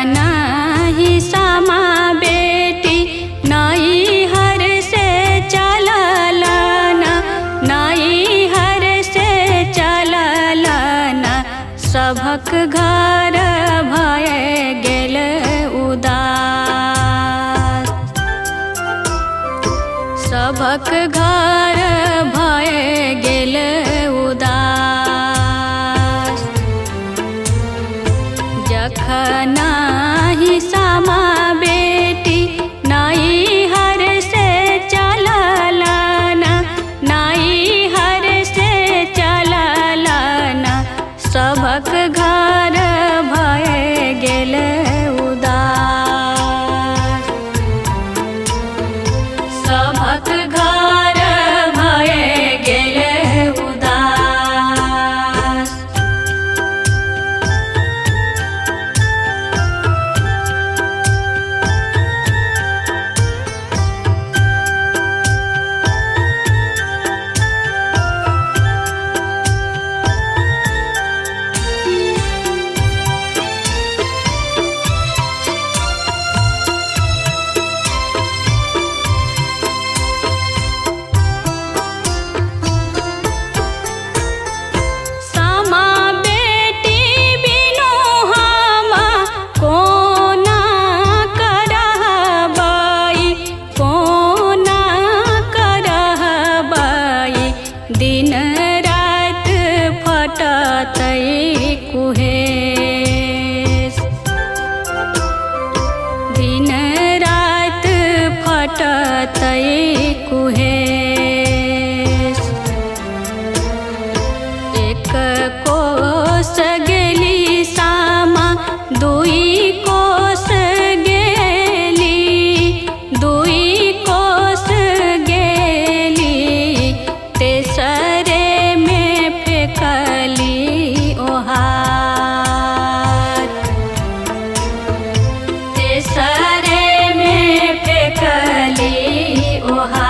नहीं समा बेटी नाई हर से चललना, नाई हर से चललना। सभक घर भय गेल उदास, सभक घर भय गेल उदास। जखन ही समा बेटी नाई हर से चललना, नाई हर से चललना। सभक घर भय गेल उदास, सभक घर भय गेल उदास। दिन रात फटतै कुहेस, दिन रात फटतै कुहेस। एक कोस गेली सामा दुई कोस गेली, दुई कोस गेली। तेसरे में फेंकली ओहार, तेसरे में फेंकली ओहार।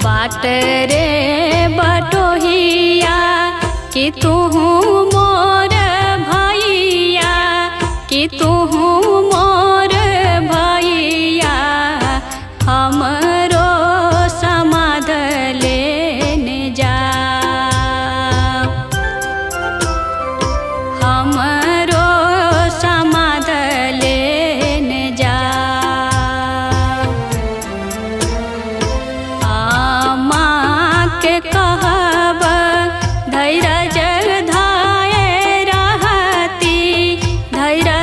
बाट रे बटोहिया कि तुहू मोर भैया, कि तुहू मोर भैया। हमरो समाध लेने जा, हमरो समाध लेने जा। के कहब धैर्य धाये रहती, धैर्य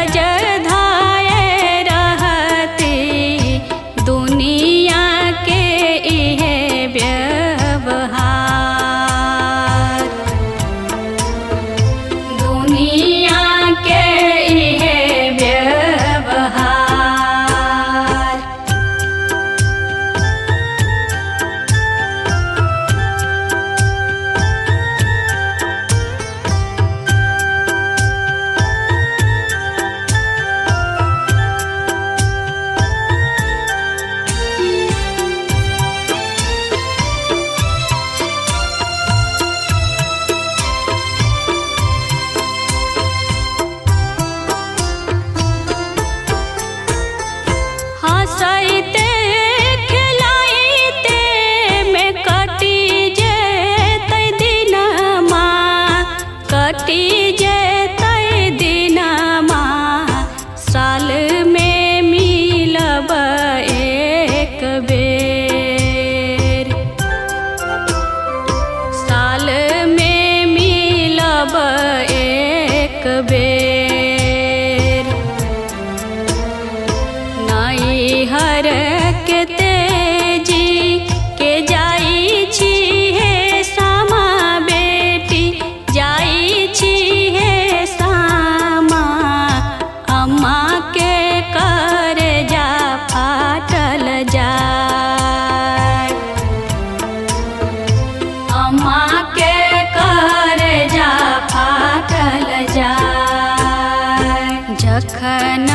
जखन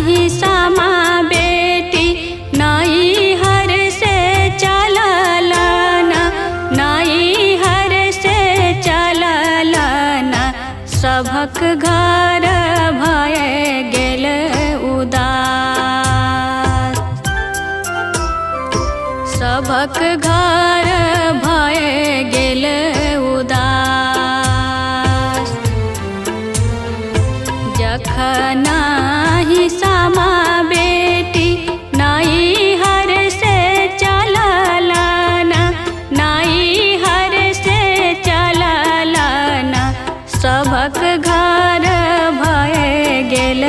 ही सामा बेटी नैहर से चललन, नैहर से चललन, सभक घर भय गेल उदास, सभक घर भय गेल उदास। जखन ही सामा बेटी नैहर से चललन, नैहर से चललन, सभक घर भय गेल